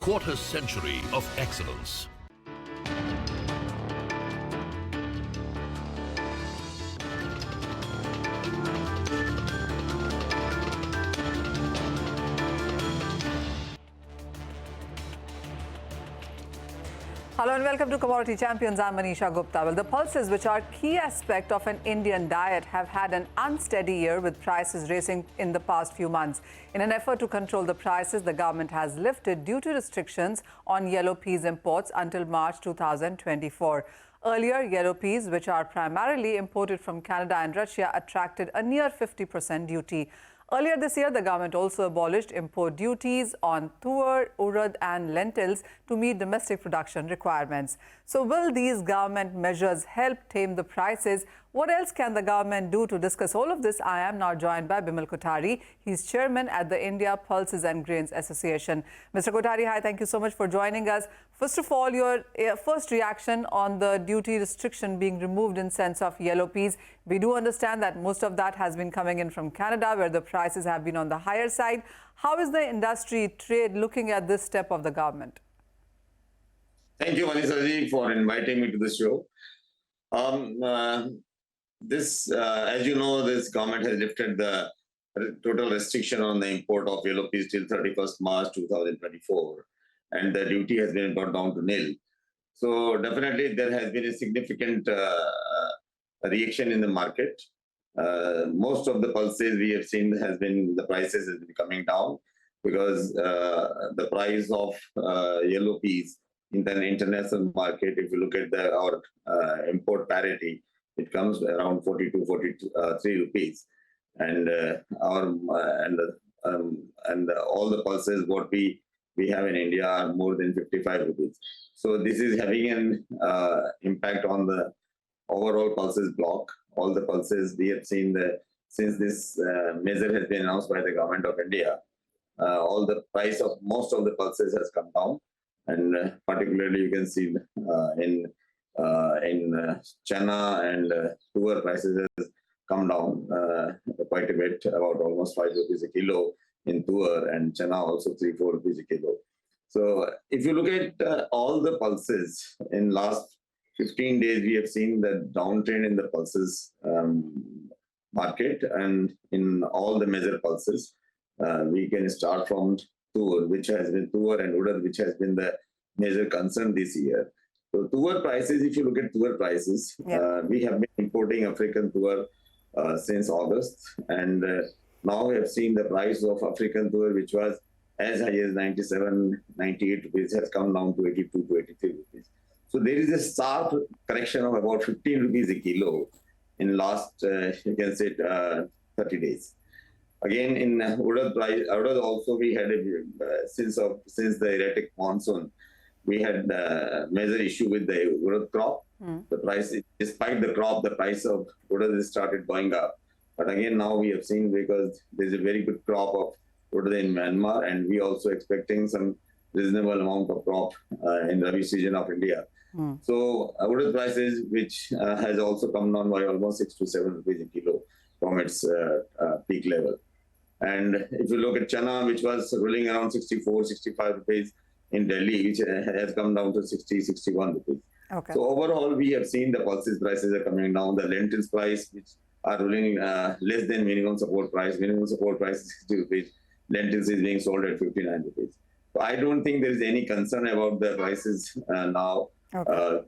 Quarter century of excellence. Hello and welcome to Commodity Champions. I'm Manisha Gupta. Well, the pulses, which are key aspect of an Indian diet, have had an unsteady year with prices racing in the past few months. In an effort to control the prices, the government has lifted duty restrictions on yellow peas imports until March 2024. Earlier, yellow peas, which are primarily imported from Canada and Russia, attracted a near 50% duty. Earlier this year, the government also abolished import duties on tur, urad and lentils to meet domestic production requirements. So will these government measures help tame the prices? What else can the government do? To discuss all of this, I am now joined by Bimal Kothari. He's chairman at the India Pulses and Grains Association. Mr. Kothari, hi, thank you so much for joining us. First of all, your first reaction on the duty restriction being removed in sense of yellow peas. We do understand that most of that has been coming in from Canada, where the prices have been on the higher side. How is the industry trade looking at this step of the government? Thank you, Manisha, for inviting me to the show. As you know, this government has lifted the total restriction on the import of yellow peas till 31st March 2024, and the duty has been brought down to nil. So definitely there has been a significant reaction in the market. Most of the pulses we have seen has been, the prices has been coming down because the price of yellow peas in the international market, if you look at our import parity, it comes around 42, 43 rupees, and all the pulses what we have in India are more than 55 rupees. So this is having an impact on the overall pulses block. All the pulses we have seen since this measure has been announced by the government of India, all the price of most of the pulses has come down, and particularly you can see in chana and tur prices has come down quite a bit, about almost 5 rupees a kilo in tur, and chana also 3-4 rupees a kilo. So if you look at all the pulses in last 15 days, we have seen the downtrend in the pulses market, and in all the major pulses. We can start from tur, which has been tur and urad, which has been the major concern this year. So tur prices, if you look at tur prices, we have been importing African tur since August, and now we have seen the price of African tur, which was as high as 97, 98 rupees, has come down to 82 to 83 rupees. So there is a sharp correction of about 15 rupees a kilo in last, you can say, 30 days. Again, in urad price, urad also we had since the erratic monsoon, we had a major issue with the urad crop. The price, despite the crop, the price of urad has started going up. But again, now we have seen, because there's a very good crop of urad in Myanmar, and we also expecting some reasonable amount of crop in Rabi season of India. So urad prices, which has also come down by almost 6 to 7 rupees a kilo from its peak level. And if you look at chana, which was rolling around 64, 65 rupees in Delhi, which has come down to 60, 61 rupees. Okay. So overall, we have seen the pulses prices are coming down. The lentils price, which are rolling less than minimum support price. Minimum support price is 60 rupees. Lentils is being sold at 59 rupees. So I don't think there is any concern about the prices now. Okay.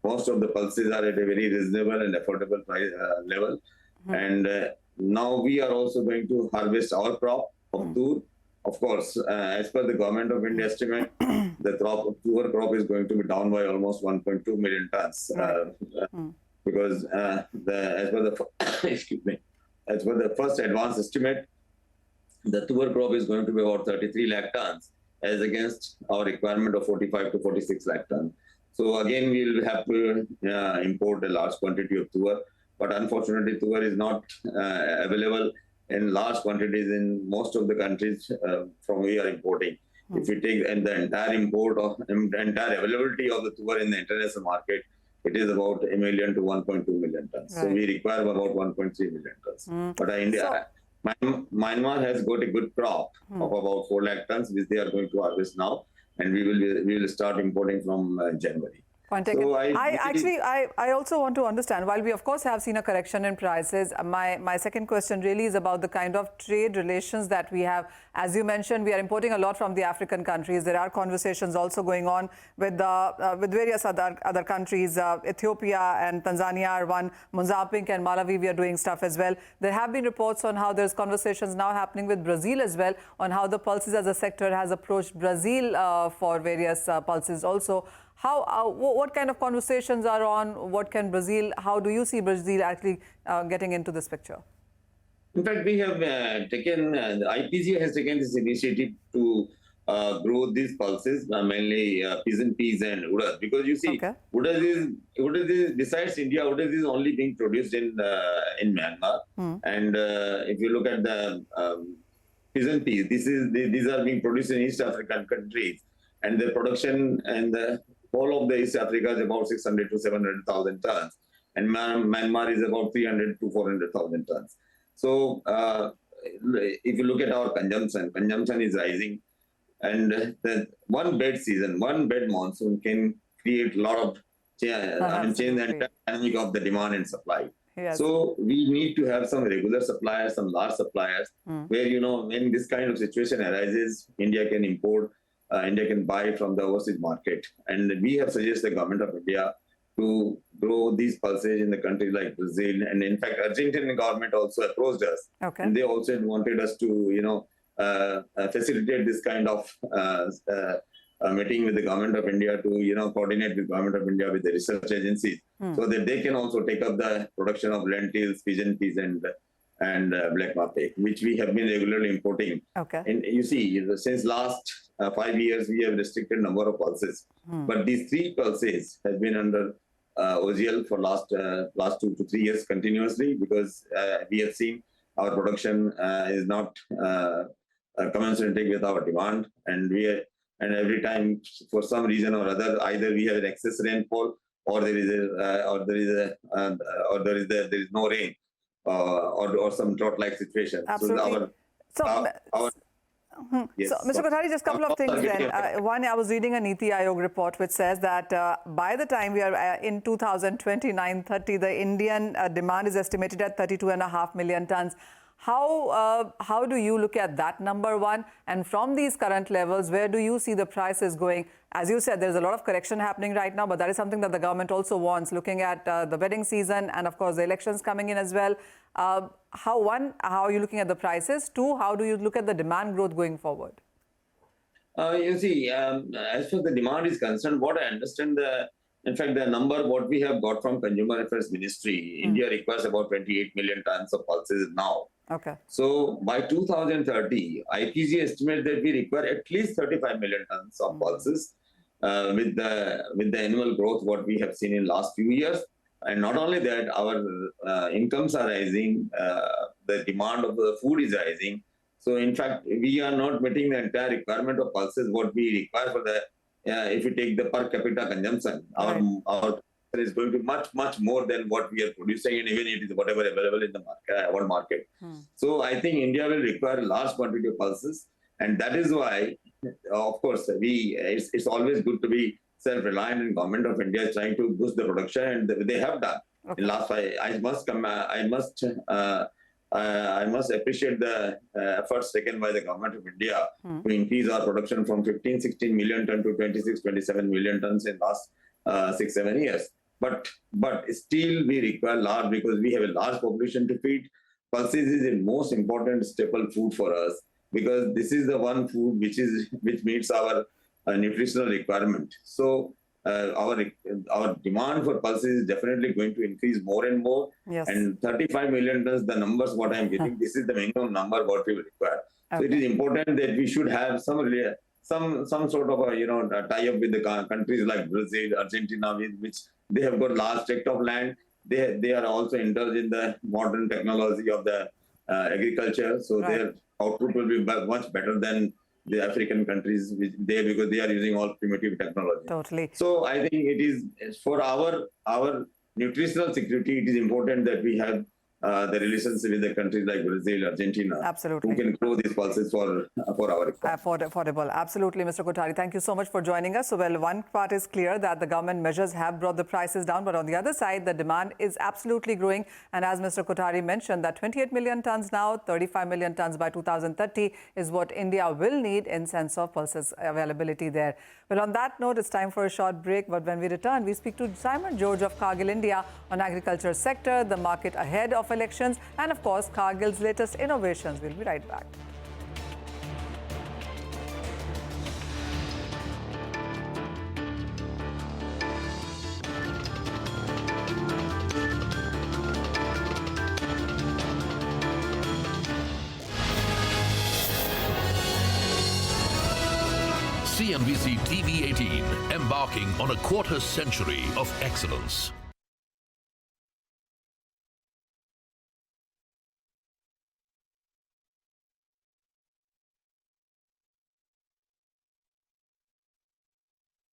Most of the pulses are at a very reasonable and affordable price level. And now we are also going to harvest our crop of tur. Of course, as per the government of India estimate, the tur crop is going to be down by almost 1.2 million tons. Because as per the first advance estimate, the tur crop is going to be about 33 lakh tons, as against our requirement of 45 to 46 lakh tons. So again, we will have to import a large quantity of tur, but unfortunately, tur is not available in large quantities in most of the countries from we are importing. If we take the entire entire availability of the tur in the international market, it is about 1 million to 1.2 million tons. Right. So we require about 1.3 million tons. But India, Myanmar has got a good crop of about 4 lakh tons, which they are going to harvest now. and we will start importing from January. Point taken. So I also want to understand, while we of course have seen a correction in prices, my second question really is about the kind of trade relations that we have. As you mentioned, we are importing a lot from the African countries. There are conversations also going on with various other countries. Ethiopia and Tanzania are one. Mozambique and Malawi, we are doing stuff as well. There have been reports on how there's conversations now happening with Brazil as well, on how the pulses as a sector has approached Brazil for various pulses also. What kind of conversations are on? What can Brazil, how do you see Brazil actually getting into this picture? In fact, we have the IPC has taken this initiative to grow these pulses, mainly pigeon peas and urad, because you see, urad is besides India, urad is only being produced in Myanmar. And if you look at the pigeon peas, these are being produced in East African countries, and the production and the whole of the East Africa is about 600 to 700,000 tons, and Myanmar is about 300 to 400,000 tons. So if you look at our consumption is rising, and the one bed season, one bed monsoon can create a lot of change the dynamic of the demand and supply. Yes. So we need to have some regular suppliers, some large suppliers, where, you know, when this kind of situation arises, India can import, India can buy from the overseas market. And we have suggested the government of India to grow these pulses in the countries like Brazil. And in fact, Argentine government also approached us. And they also wanted us to, you know, facilitate this kind of meeting with the government of India to, you know, coordinate with government of India with the research agencies, so that they can also take up the production of lentils, pigeon peas, and black mape, which we have been regularly importing. And you see, since last 5 years, we have restricted number of pulses, but these 3 pulses have been under OGL for last 2 to 3 years continuously, because we have seen our production is not commensurate with our demand, and every time, for some reason or other, either we have an excess rainfall, or there is no rain, or some drought-like situation. Absolutely. Yes. So, Mr. Kothari, just a couple of things then. One, I was reading a Niti Aayog report which says that by the time we are in 2029-30, the Indian demand is estimated at 32.5 million tons. How do you look at that number, one? And from these current levels, where do you see the prices going? As you said, there's a lot of correction happening right now, but that is something that the government also wants, looking at the wedding season and, of course, the elections coming in as well. How are you looking at the prices? 2, how do you look at the demand growth going forward? You see, as far as the demand is concerned, what I understand, in fact, the number what we have got from Consumer Affairs Ministry, India requires about 28 million tons of pulses now. So by 2030, IPC estimates that we require at least 35 million tons of pulses with the annual growth what we have seen in last few years. And not only that, our incomes are rising, the demand of the food is rising. So in fact, we are not meeting the entire requirement of pulses what we require for the, if you take the per capita consumption, our is going to be much more than what we are producing, and even it is whatever available in the market, world market. So I think India will require a large quantity of pulses, and that is why, of course, it's always good to be self-reliant, and government of India is trying to boost the production, and they have done. In last 5, I must appreciate the efforts taken by the government of India to increase our production from 15-16 million ton to 26-27 million tons in last 6-7 years. But still we require large, because we have a large population to feed. Pulses is the most important staple food for us, because this is the one food which meets our nutritional requirement. So our demand for pulses is definitely going to increase more and more. And 35 million tons, the numbers what I am getting, this is the minimum number what we will require. So it is important that we should have some sort of a tie-up with the countries like Brazil, Argentina, which they have got large tract of land. They are also indulged in the modern technology of the agriculture, so their output will be much better than the African countries because they are using all primitive technology. So I think it is for our nutritional security, it is important that we have the relations with the countries like Brazil, Argentina, Absolutely. who can grow these pulses for our economy. Affordable. Absolutely, Mr. Kothari. Thank you so much for joining us. So, well, one part is clear that the government measures have brought the prices down, but on the other side, the demand is absolutely growing. And as Mr. Kothari mentioned, that 28 million tons now, 35 million tons by 2030 is what India will need in sense of pulses availability there. Well, on that note, it's time for a short break. But when we return, we speak to Simon George of Cargill, India on agriculture sector, the market ahead of elections, and of course, Cargill's latest innovations. We'll be right back. CNBC-TV18, embarking on a quarter century of excellence.